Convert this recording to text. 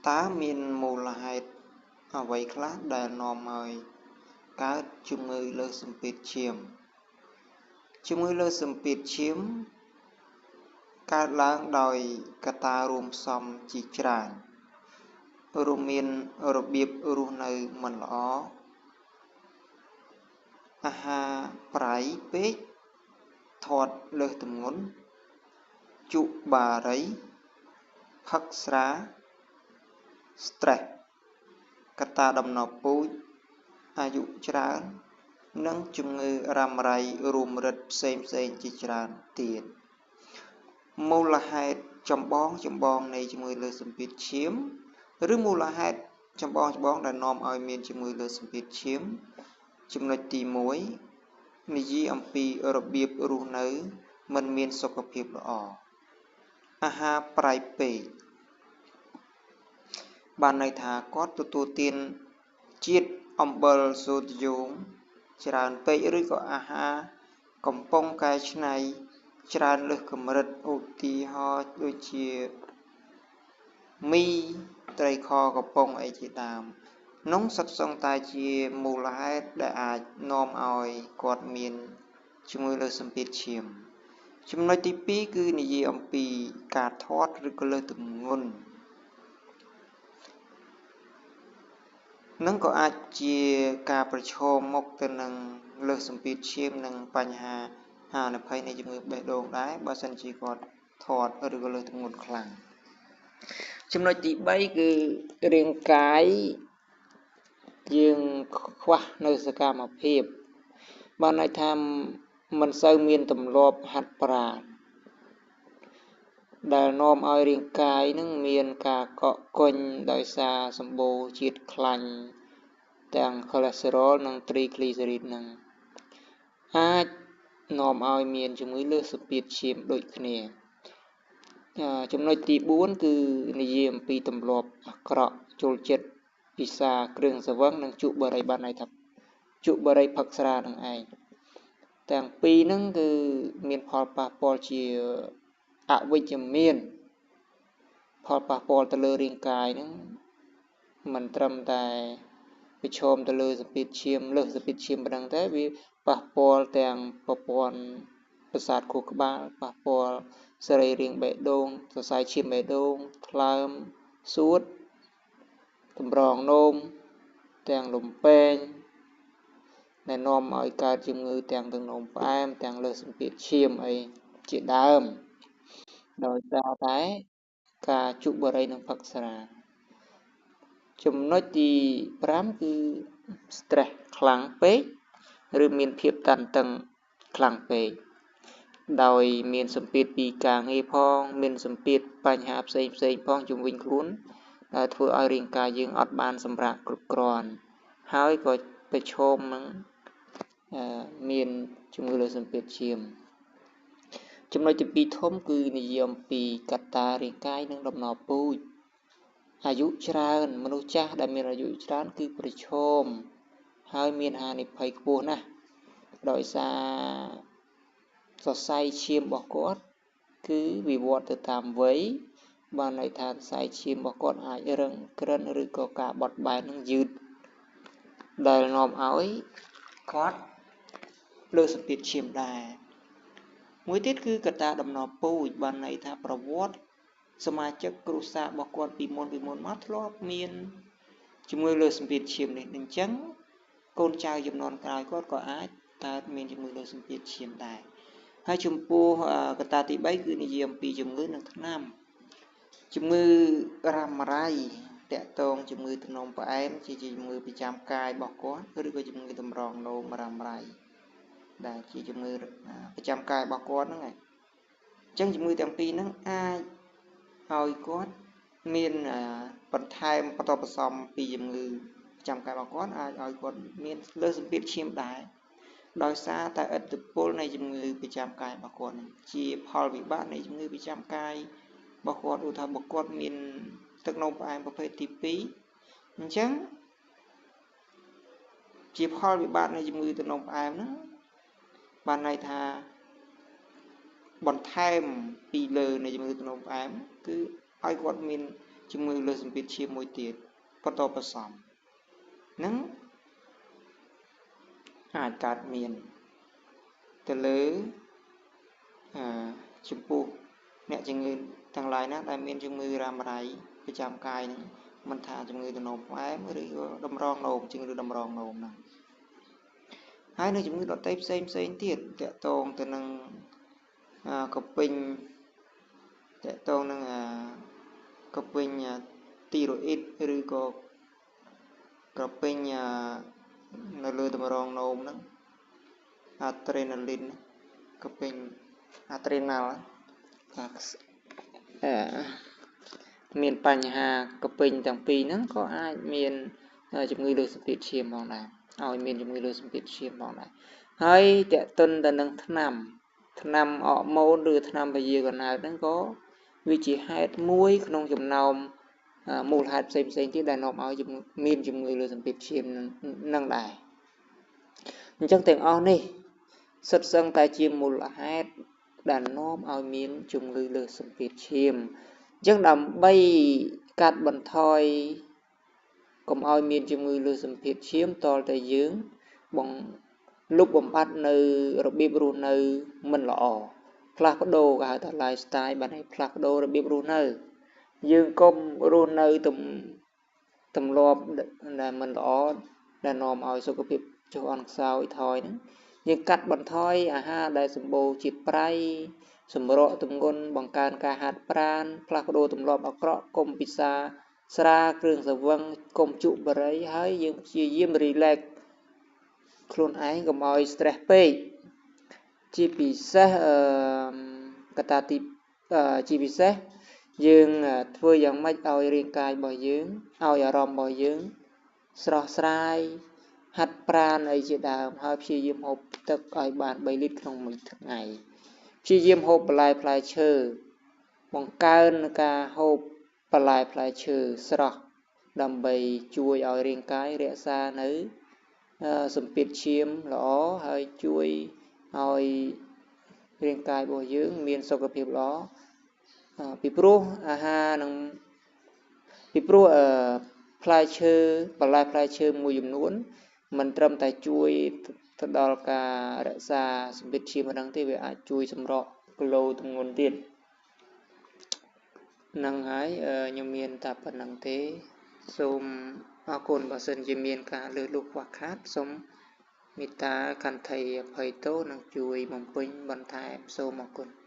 ตามีนมูลเหตุเอาไว้คลาดได้นอมเอาកើតជំងឺលើសសម្ពាធឈាមជំងឺលើសសម្ពាធឈាមកើតឡើងដោយកត្តារួមផ្សំជាច្រើនរួមមានរបៀបរស់នៅមិនល្អអាហារប្រៃពេកធាត់លើសទម្ងន់ជក់បារីផឹកស្រា stress កត្តាដំណពូជអាយុច្រើននិងជំងឺរ៉ាំរ៉ៃរួមរិទ្ធផ្សេងជាច្រើនទៀតមូលហេតុចម្បងនៃជំងឺលើសសម្ពាធឈាមឬមូលហេតុចម្បងដែលនាំឲ្យមានជំងឺលើសសម្ពាធឈាមចំណុចទី1និយាយអំពីរបៀបរស់នៅមិនមានសុខភាពល្អអាហារប្រៃពេកបានន័យថាគាត់ទទួលទានជាតិអំបិលសូដ្យូមច្រើនពេកឬក៏អាហារកំពុងកែច្នៃច្រើនលើសកម្រិតឧទាហរណ៍ដូចជាមីត្រីខកំប៉ុងអីជាដើមនោះសុទ្ធសឹងតែជាមូលហេតុដែលអាចនាំឲ្យគាត់មានជំងឺលើសសម្ពាធឈាមចំណុចទី2គឺនិយាយអំពីការធាត់ឬក៏លើសទម្ងន់នឹងក៏អាចជាការប្រឈមមុខទៅនឹងលើសសម្ពាធឈាមនិងបញ្ហាហានិភ័យនៃជំងឺបេះដូងដែរបើសិនជាគាត់ធាត់ឬក៏លើសទម្ងន់ខ្លាំងចំណុចទី3គឺរាងកាយយើងខ្វះនៅសកម្មភាពបានន័យថាមិនសូវមានទម្លាប់ហាត់ប្រាណដែលនាំឲ្យរាងកាយនឹងមានការកកកុញដោយសារសម្បូរជាតិខ្លាញ់ទាំងខូលេស្តេរ៉ុលនិងទ្រីគ្លីសេរីដនឹងអាចនាំឲ្យមានជំងឺលើសសម្ពាធឈាមដូចគ្នាចំណុចទី4គឺនិយាយអំពីទម្លាប់អាក្រក់ចូលចិត្តពិសាគ្រឿងស្រវឹងនិងជក់បារីបានន័យថាជក់បារីផឹកស្រានឹងឯងទាំងពីរហ្នឹងគឺមានផលប៉ះពាល់ជាអវិជ្ជមានផលប៉ះពាល់ទៅលើរាងកាយហ្នឹងមិនត្រឹមតែប្រឈមទៅលើសម្ពាធឈាមលើសសម្ពាធឈាមប៉ុណ្ណឹងទេវាប៉ះពាល់ទាំងប្រព័ន្ធប្រសាទខួរក្បាលប៉ះពាល់សរីរាង្គបេះដូងសរសៃឈាមបេះដូងថ្លើមសួតតម្រងនោមទាំងលំពែងដែលនាំឲ្យកើតជំងឺទាំងទឹកនោមផ្អែមទាំងលើសសម្ពាធឈាមអីជាដើមដោយសារតែការជក់បារីនិងផឹកស្រាចំណុចទី5គឺ stress ខ្លាំងពេកឬមានភាពតានតឹងខ្លាំងពេកដោយមានសម្ពាធពីការងារផងមានសម្ពាធបញ្ហាផ្សេងផងជុំវិញខ្លួនដែលធ្វើឲ្យរាងកាយយើងអត់បានសម្រាកគ្រប់គ្រាន់ហើយក៏ប្រឈមនឹងមានជំងឺលើសសម្ពាធឈាមចំណុចទី2ធំគឺនិយាយអំពីកត្តារាងកាយនិងដំណពូជអាយុច្រើនមនុស្សចាស់ដែលមានអាយុច្រើនគឺប្រឈមហើយមានហានិភ័យខ្ពស់ណាស់ដោយសារសរសៃឈាមរបស់គាត់គឺវិវត្តទៅតាមវ័យបានន័យថាសរសៃឈាមរបស់គាត់អាចរឹងក្រិនឬក៏ការបត់បែននឹងយឺតដែលនាំឲ្យគាត់លើសសម្ពាធឈាមដែរមួយទៀតគឺកត្តាដំណពូជបានន័យថាប្រវត្តិសមាជិកគ្រួសាររបស់គាត់ពីមុនមកធ្លាប់មានជំងឺលើសសម្ពាធឈាមនេះអញ្ចឹងកូនចៅចំនួនក្រោយគាត់ក៏អាចកើតមានជំងឺលើសសម្ពាធឈាមដែរហើយចំពោះកត្តាទី3គឺនិយាយអំពីជំងឺនឹងថ្នាំជំងឺរ៉ាំរ៉ៃតាក់ទងជំងឺទឹកនោមផ្អែមជាជំងឺប្រចាំកាយរបស់គាត់ឬក៏ជំងឺតម្រងនោមរ៉ាំរ៉ៃដែលជាជំងឺប្រចាំកាយរបស់គាត់ហ្នឹងហើយអញ្ចឹងជំងឺទាំងពីរហ្នឹងអាចឲ្យគាត់មានបន្ថែមបន្តបន្សំពីជំងឺប្រចាំកាយរបស់គាត់អាចឲ្យគាត់មានលើសសម្ពាធឈាមដែរដោយសារតែឥទ្ធិពលនៃជំងឺប្រចាំកាយរបស់គាត់ជាផលវិបាកនៃជំងឺប្រចាំកាយរបស់គាត់ឧទាហរណ៍បើគាត់មានទឹកនោមផ្អែមប្រភេទទី2អញ្ចឹងជាផលវិបាកនៃជំងឺទឹកនោមផ្អែមហ្នឹងបានន័យថាបន្ថែមពីលើនៃជំងឺទឹកនោមផ្អែមគឺឲ្យគាត់មាន ជំងឺលើសម្ពាធឈាមមួយទៀតបន្តបន្សំហ្នឹងអាចកើតមានទៅលើចំពោះអ្នកជំងឺទាំងឡាយណាដែលមានជំងឺរ៉ាំរ៉ៃប្រចាំកាយហ្នឹងមិនថាជំងឺទំនោរផ្អែមឬក៏តម្រងនោមជំងឺតម្រងនោមហ្នឹងហើយនៅជំងឺដតៃផ្សេងទៀតតកតងទៅនឹងកពេញតកតងនឹងកពេញទីរ៉ូអ៊ីតឬក៏កពេញនៅលើតម្រងនោមហ្នឹងអាដ្រេណាលីនកពេញអាដ្រេណាល់មានបញ្ហាកពេញទាំងពីរហ្នឹងក៏អាចមានជំងឺលើសម្ពាធឈាមផងដែរឲ្យមានជំងឺលើសម្ពាធឈាមផងដែរហើយតកតុនទៅនឹងថ្នាំអរម៉ូនឬថ្នាំពជាកំណើតហ្នឹងក៏វាជាហេតុមួយក្នុងចំណោមមូលហេតុផ្សេងទៀតដែលនាំឲ្យមានជំងឺលើសម្ពាធឈាមនឹងដែរអញ្ចឹងទាំងអស់នេះសុទ្ធសឹងតែជាមូលហេតុដែលនាំឲ្យមានជំងឺលើសម្ពាធឈាមអញ្ចឹងដើម្បីកាត់បន្ថយកុំឲ្យមានជំងឺលើសម្ពាធឈាមតលតែយើងលុបបំបាត់នៅរបៀបរស់នៅមិនល្អផ្លាស់ប្ដូរគេហៅថា lifestyle បានឲ្យផ្លាស់ប្ដូររបៀបរស់នៅយើងកុំរស់នៅទម្លាប់ដែលមិនល្អដែលនាំឲ្យសុខភាពចុះអន់ខ្សោយថយហ្នឹងយើងកាត់បន្ថយអាហារដែលសម្បូរជាតិប្រៃសម្រក់ទម្ងន់បង្កើនការហាត់ប្រាណផ្លាស់ប្ដូរទម្លាប់អាក្រក់កុំពិសាស្រាគ្រឿងស្រវឹងកុំជក់បារីហើយយើងព្យាយាម relax ខ្លួនឯងកុំឲ្យ stress ពេកជាពិសេសកត្តាទីជាពិសេសយើងធ្វើយ៉ាងម៉េចឲ្យរាងកាយរបស់យើងឲ្យអារម្មណ៍របស់យើងស្រស់ស្រាយហាត់ប្រាណអីជាដើមហើយព្យាយាមហូបទឹកឲ្យបាន3លីត្រក្នុងមួយថ្ងៃព្យាយាមហូបបន្លែផ្លែឈើបង្កើនការហូបបន្លែផ្លែឈើស្រស់ដើម្បីជួយឲ្យរាងកាយរក្សានៅសម្ពាធឈាមល្អហើយជួយឲ្យរាងកាយរបស់យើងមានសុខភាពល្អពីព្រោះអាហារនឹងពីព្រោះផ្លែឈើបន្លែផ្លែឈើមួយចំនួនមិនត្រឹមតែជួយទៅដល់ការរក្សាសម្ពាធឈាមហ្នឹងទេវាអាចជួយសម្រកគីឡូទម្ងន់ទៀតហ្នឹងហើយខ្ញុំមានតែប៉ុណ្្នឹងទេសូមអរគុណបើសិនជាមានការលើសលួសខ្វះខាតសូមមេត្តាខន្តីអភ័យទោសនិងជួយបំពេញបន្ថែមសូមអរគុណ